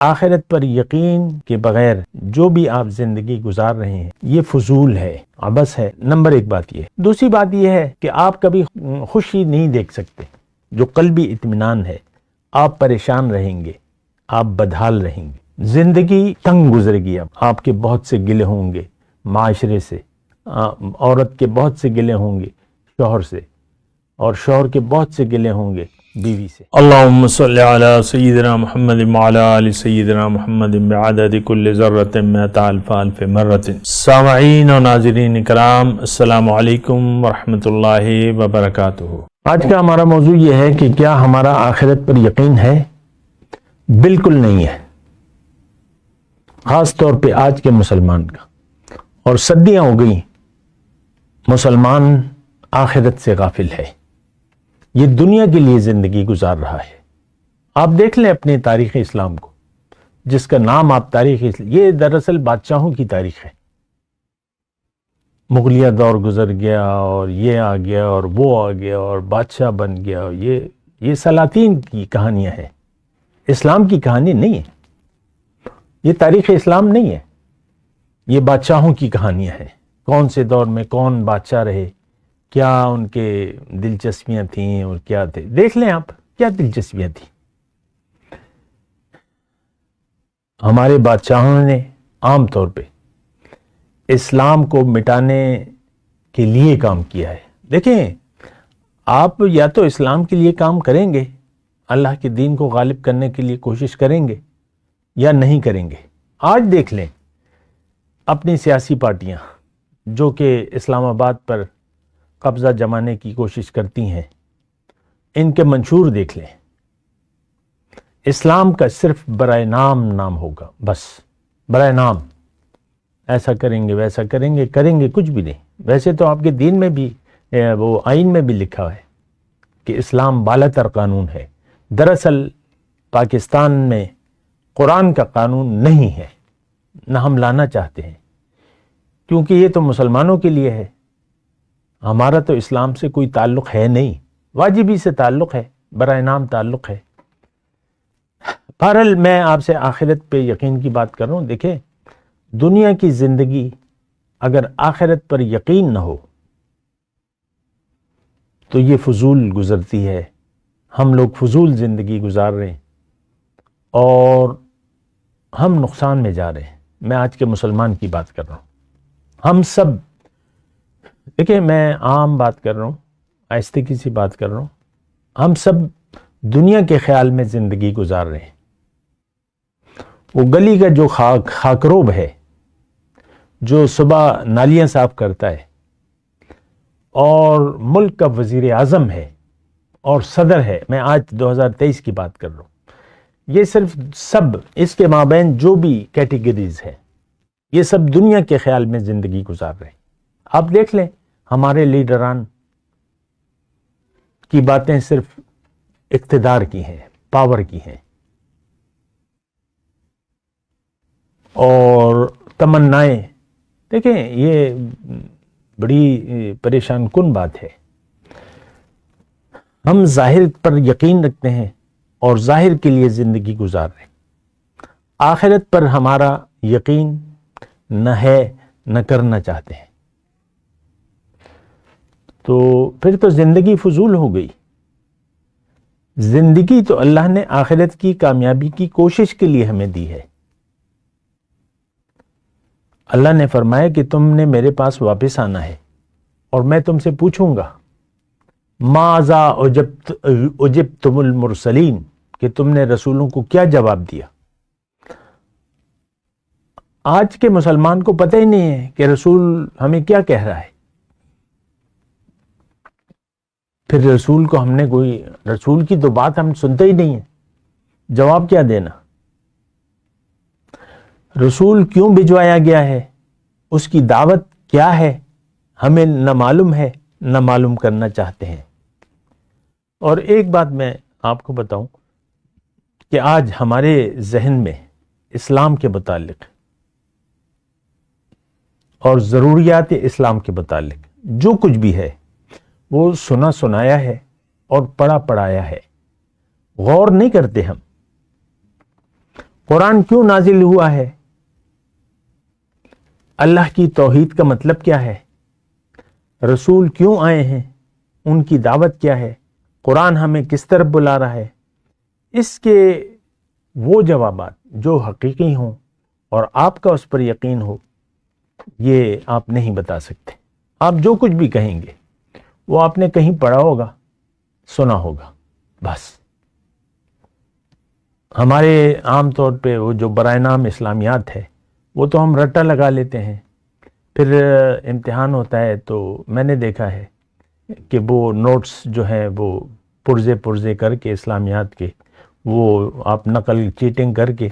آخرت پر یقین کے بغیر جو بھی آپ زندگی گزار رہے ہیں یہ فضول ہے، عبث ہے۔ نمبر ایک بات یہ ہے۔ دوسری بات یہ ہے کہ آپ کبھی خوشی نہیں دیکھ سکتے، جو قلبی اطمینان ہے۔ آپ پریشان رہیں گے، آپ بدحال رہیں گے، زندگی تنگ گزرے گی۔ اب آپ کے بہت سے گلے ہوں گے معاشرے سے، عورت کے بہت سے گلے ہوں گے شوہر سے، اور شوہر کے بہت سے گلے ہوں گے بیوی سے۔ اللہم صلی علی سیدنا محمد وعلی آل سیدنا محمد بعدد کل ذرۃ مئۃ الف الف مرۃ۔ سامعین و ناظرین کرام، السلام علیکم ورحمۃ اللہ وبرکاتہ۔ آج کا ہمارا موضوع یہ ہے کہ کیا ہمارا آخرت پر یقین ہے؟ بالکل نہیں ہے، خاص طور پہ آج کے مسلمان کا۔ اور صدیاں ہو گئی مسلمان آخرت سے غافل ہے، یہ دنیا کے لیے زندگی گزار رہا ہے۔ آپ دیکھ لیں اپنے تاریخ اسلام کو، جس کا نام آپ تاریخ اسلام، یہ دراصل بادشاہوں کی تاریخ ہے۔ مغلیہ دور گزر گیا اور یہ آ گیا اور وہ آ گیا اور بادشاہ بن گیا، اور یہ سلاطین کی کہانیاں ہیں، اسلام کی کہانی نہیں ہے، یہ تاریخ اسلام نہیں ہے، یہ بادشاہوں کی کہانیاں ہیں۔ کون سے دور میں کون بادشاہ رہے، کیا ان کے دلچسپیاں تھیں اور کیا تھے۔ دیکھ لیں آپ کیا دلچسپیاں تھیں۔ ہمارے بادشاہوں نے عام طور پہ اسلام کو مٹانے کے لیے کام کیا ہے۔ دیکھیں، آپ یا تو اسلام کے لیے کام کریں گے، اللہ کے دین کو غالب کرنے کے لیے کوشش کریں گے، یا نہیں کریں گے۔ آج دیکھ لیں اپنی سیاسی پارٹیاں جو کہ اسلام آباد پر قبضہ جمانے کی کوشش کرتی ہیں، ان کے منشور دیکھ لیں۔ اسلام کا صرف برائے نام ہوگا، بس برائے نام، ایسا کریں گے ویسا کریں گے، کریں گے کچھ بھی نہیں۔ ویسے تو آپ کے دین میں بھی، وہ آئین میں بھی لکھا ہے کہ اسلام بالاتر قانون ہے۔ دراصل پاکستان میں قرآن کا قانون نہیں ہے، نہ ہم لانا چاہتے ہیں، کیونکہ یہ تو مسلمانوں کے لیے ہے، ہمارا تو اسلام سے کوئی تعلق ہے نہیں۔ واجبی سے تعلق ہے، برائے نام تعلق ہے۔ بہرحال میں آپ سے آخرت پہ یقین کی بات کر رہا ہوں۔ دیکھیں، دنیا کی زندگی اگر آخرت پر یقین نہ ہو تو یہ فضول گزرتی ہے۔ ہم لوگ فضول زندگی گزار رہے ہیں اور ہم نقصان میں جا رہے ہیں۔ میں آج کے مسلمان کی بات کر رہا ہوں۔ ہم سب، دیکھیں میں عام بات کر رہا ہوں، آہستگی سی بات کر رہا ہوں، ہم سب دنیا کے خیال میں زندگی گزار رہے ہیں۔ وہ گلی کا جو خاکروب ہے، جو صبح نالیاں صاف کرتا ہے، اور ملک کا وزیر اعظم ہے اور صدر ہے، میں آج 2023 کی بات کر رہا ہوں، یہ صرف سب اس کے مابین جو بھی کیٹیگریز ہیں، یہ سب دنیا کے خیال میں زندگی گزار رہے ہیں۔ آپ دیکھ لیں ہمارے لیڈران کی باتیں صرف اقتدار کی ہیں، پاور کی ہیں، اور تمنائیں، دیکھیں یہ بڑی پریشان کن بات ہے۔ ہم ظاہر پر یقین رکھتے ہیں اور ظاہر کے لیے زندگی گزار رہے ہیں، آخرت پر ہمارا یقین نہ ہے، نہ کرنا چاہتے ہیں، تو پھر تو زندگی فضول ہو گئی۔ زندگی تو اللہ نے آخرت کی کامیابی کی کوشش کے لیے ہمیں دی ہے۔ اللہ نے فرمایا کہ تم نے میرے پاس واپس آنا ہے اور میں تم سے پوچھوں گا ماذا اجبتم المرسلین، کہ تم نے رسولوں کو کیا جواب دیا۔ آج کے مسلمان کو پتہ ہی نہیں ہے کہ رسول ہمیں کیا کہہ رہا ہے۔ پھر رسول کو ہم نے کوئی، رسول کی تو بات ہم سنتے ہی نہیں ہیں، جواب کیا دینا۔ رسول کیوں بھجوایا گیا ہے، اس کی دعوت کیا ہے، ہمیں نہ معلوم ہے، نہ معلوم کرنا چاہتے ہیں۔ اور ایک بات میں آپ کو بتاؤں کہ آج ہمارے ذہن میں اسلام کے متعلق اور ضروریات اسلام کے متعلق جو کچھ بھی ہے وہ سنا سنایا ہے اور پڑھا پڑھایا ہے، غور نہیں کرتے ہم۔ قرآن کیوں نازل ہوا ہے؟ اللہ کی توحید کا مطلب کیا ہے؟ رسول کیوں آئے ہیں؟ ان کی دعوت کیا ہے؟ قرآن ہمیں کس طرف بلا رہا ہے؟ اس کے وہ جوابات جو حقیقی ہوں اور آپ کا اس پر یقین ہو، یہ آپ نہیں بتا سکتے۔ آپ جو کچھ بھی کہیں گے وہ آپ نے کہیں پڑھا ہوگا، سنا ہوگا، بس۔ ہمارے عام طور پہ وہ جو برائے نام اسلامیات ہے وہ تو ہم رٹا لگا لیتے ہیں، پھر امتحان ہوتا ہے تو میں نے دیکھا ہے کہ وہ نوٹس جو ہیں وہ پرزے کر کے اسلامیات کے، وہ آپ نقل چیٹنگ کر کے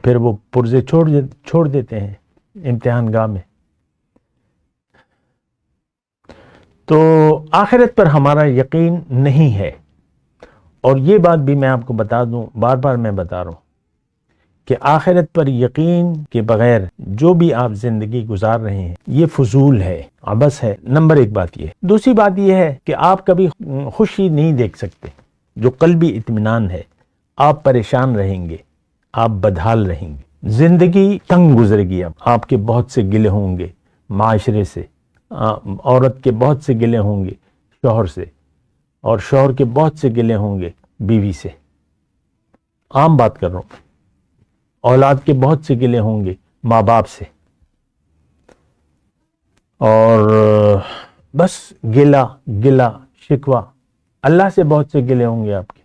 پھر وہ پرزے چھوڑ دیتے ہیں امتحان گاہ میں۔ تو آخرت پر ہمارا یقین نہیں ہے، اور یہ بات بھی میں آپ کو بتا دوں، بار بار میں بتا رہا ہوں کہ آخرت پر یقین کے بغیر جو بھی آپ زندگی گزار رہے ہیں یہ فضول ہے، عبث ہے۔ نمبر ایک بات یہ ہے۔ دوسری بات یہ ہے کہ آپ کبھی خوشی نہیں دیکھ سکتے، جو قلبی اطمینان ہے۔ آپ پریشان رہیں گے، آپ بدحال رہیں گے، زندگی تنگ گزرے گی۔ اب آپ کے بہت سے گلے ہوں گے معاشرے سے، عورت کے بہت سے گلے ہوں گے شوہر سے، اور شوہر کے بہت سے گلے ہوں گے بیوی سے، عام بات کر رہا ہوں۔ اولاد کے بہت سے گلے ہوں گے ماں باپ سے، اور بس گلا شکوہ۔ اللہ سے بہت سے گلے ہوں گے آپ کے،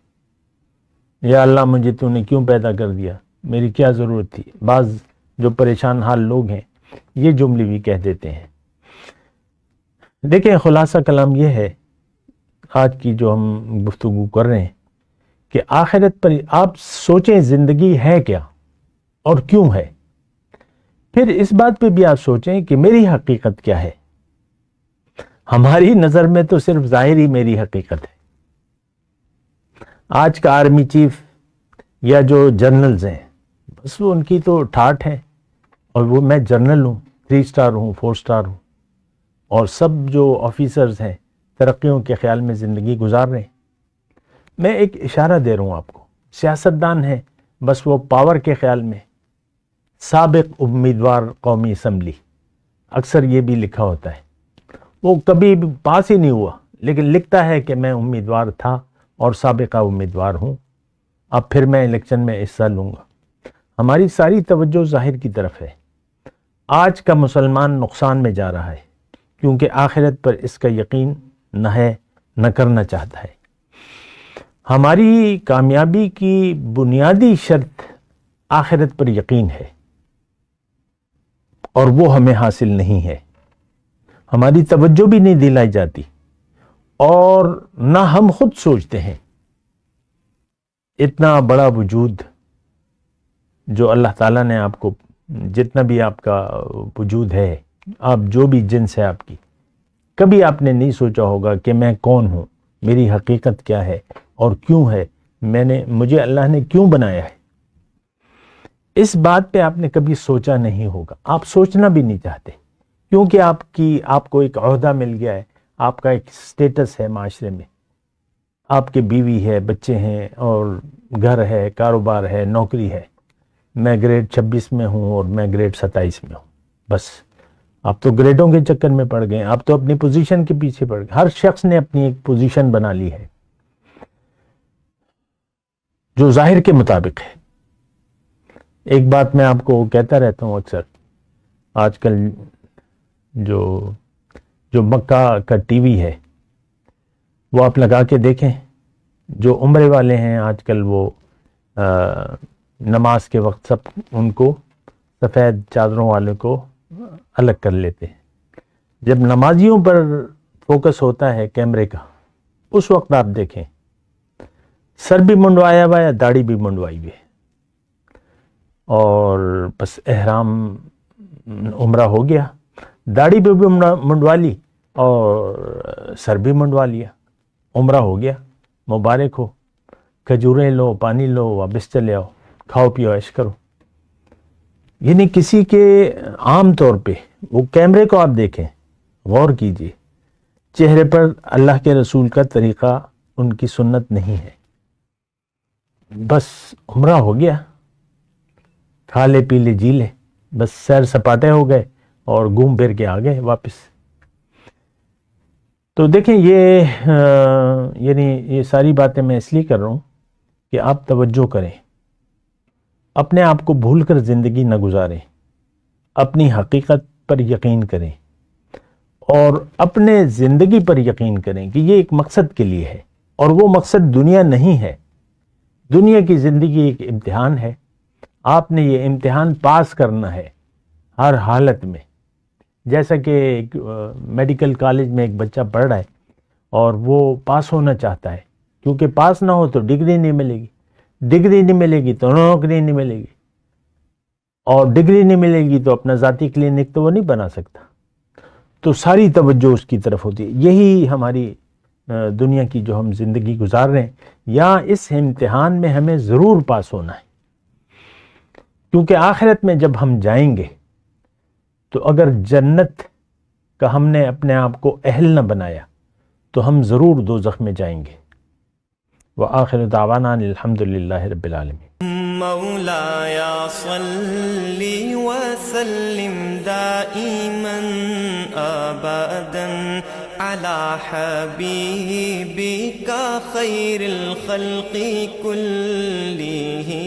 یا اللہ مجھے تو نے کیوں پیدا کر دیا، میری کیا ضرورت تھی۔ بعض جو پریشان حال لوگ ہیں یہ جملے بھی کہہ دیتے ہیں۔ دیکھیں، خلاصہ کلام یہ ہے آج کی جو ہم گفتگو کر رہے ہیں کہ آخرت پر آپ سوچیں زندگی ہے کیا اور کیوں ہے، پھر اس بات پہ بھی آپ سوچیں کہ میری حقیقت کیا ہے۔ ہماری نظر میں تو صرف ظاہری میری حقیقت ہے۔ آج کا آرمی چیف یا جو جنرلز ہیں، بس وہ ان کی تو ٹھاٹ ہے، اور وہ میں جنرل ہوں، 3 سٹار ہوں، 4 سٹار ہوں، اور سب جو آفیسرز ہیں ترقیوں کے خیال میں زندگی گزار رہے ہیں۔ میں ایک اشارہ دے رہا ہوں آپ کو، سیاستدان ہیں بس وہ پاور کے خیال میں، سابق امیدوار قومی اسمبلی، اکثر یہ بھی لکھا ہوتا ہے، وہ کبھی پاس ہی نہیں ہوا لیکن لکھتا ہے کہ میں امیدوار تھا اور سابقہ امیدوار ہوں، اب پھر میں الیکشن میں حصہ لوں گا۔ ہماری ساری توجہ ظاہر کی طرف ہے۔ آج کا مسلمان نقصان میں جا رہا ہے کیونکہ آخرت پر اس کا یقین نہ ہے، نہ کرنا چاہتا ہے۔ ہماری کامیابی کی بنیادی شرط آخرت پر یقین ہے، اور وہ ہمیں حاصل نہیں ہے۔ ہماری توجہ بھی نہیں دلائی جاتی، اور نہ ہم خود سوچتے ہیں اتنا بڑا وجود جو اللہ تعالیٰ نے آپ کو، جتنا بھی آپ کا وجود ہے، آپ جو بھی جنس ہے آپ کی، کبھی آپ نے نہیں سوچا ہوگا کہ میں کون ہوں، میری حقیقت کیا ہے اور کیوں ہے، مجھے اللہ نے کیوں بنایا ہے۔ اس بات پہ آپ نے کبھی سوچا نہیں ہوگا، آپ سوچنا بھی نہیں چاہتے، کیونکہ آپ کو ایک عہدہ مل گیا ہے، آپ کا ایک سٹیٹس ہے معاشرے میں، آپ کے بیوی ہے، بچے ہیں، اور گھر ہے، کاروبار ہے، نوکری ہے۔ میں گریڈ 26 میں ہوں اور میں گریڈ 27 میں ہوں، بس۔ آپ تو گریڈوں کے چکر میں پڑ گئے، آپ تو اپنی پوزیشن کے پیچھے پڑ گئے۔ ہر شخص نے اپنی ایک پوزیشن بنا لی ہے جو ظاہر کے مطابق ہے۔ ایک بات میں آپ کو کہتا رہتا ہوں اکثر، آج کل جو مکہ کا ٹی وی ہے وہ آپ لگا کے دیکھیں، جو عمرے والے ہیں آج کل وہ نماز کے وقت سب ان کو سفید چادروں والے کو الگ کر لیتے ہیں۔ جب نمازیوں پر فوکس ہوتا ہے کیمرے کا، اس وقت آپ دیکھیں سر بھی منڈوایا ہوا ہے، داڑھی بھی منڈوائی ہوئی ہے، اور بس احرام عمرہ ہو گیا، داڑھی بھی منڈوا لی اور سر بھی منڈوا لیا، عمرہ ہو گیا، مبارک ہو، کھجوریں لو، پانی لو، واپس چلے آؤ، کھاؤ پیو عیش کرو۔ یعنی کسی کے عام طور پہ وہ کیمرے کو آپ دیکھیں، غور کیجئے، چہرے پر اللہ کے رسول کا طریقہ، ان کی سنت نہیں ہے، بس عمرہ ہو گیا، کھا لے پی لے جی لے، بس سیر سپاٹے ہو گئے اور گھوم پھر کے آ گئے واپس۔ تو دیکھیں یعنی یہ ساری باتیں میں اس لیے کر رہا ہوں کہ آپ توجہ کریں، اپنے آپ کو بھول کر زندگی نہ گزاریں، اپنی حقیقت پر یقین کریں اور اپنے زندگی پر یقین کریں کہ یہ ایک مقصد کے لیے ہے، اور وہ مقصد دنیا نہیں ہے۔ دنیا کی زندگی ایک امتحان ہے، آپ نے یہ امتحان پاس کرنا ہے ہر حالت میں۔ جیسا کہ ایک میڈیکل کالج میں ایک بچہ پڑھ رہا ہے اور وہ پاس ہونا چاہتا ہے، کیونکہ پاس نہ ہو تو ڈگری نہیں ملے گی، ڈگری نہیں ملے گی تو نوکری نہیں ملے گی، اور ڈگری نہیں ملے گی تو اپنا ذاتی کلینک تو وہ نہیں بنا سکتا۔ تو ساری توجہ اس کی طرف ہوتی ہے۔ یہی ہماری دنیا کی جو ہم زندگی گزار رہے ہیں، یا اس امتحان میں ہمیں ضرور پاس ہونا ہے، کیونکہ آخرت میں جب ہم جائیں گے تو اگر جنت کا ہم نے اپنے آپ کو اہل نہ بنایا تو ہم ضرور دوزخ میں جائیں گے۔ وآخر دعوانا الحمدللہ رب العالمین۔ مولاي صل وسلم دائما ابدا على حبيبك خير الخلق كلهم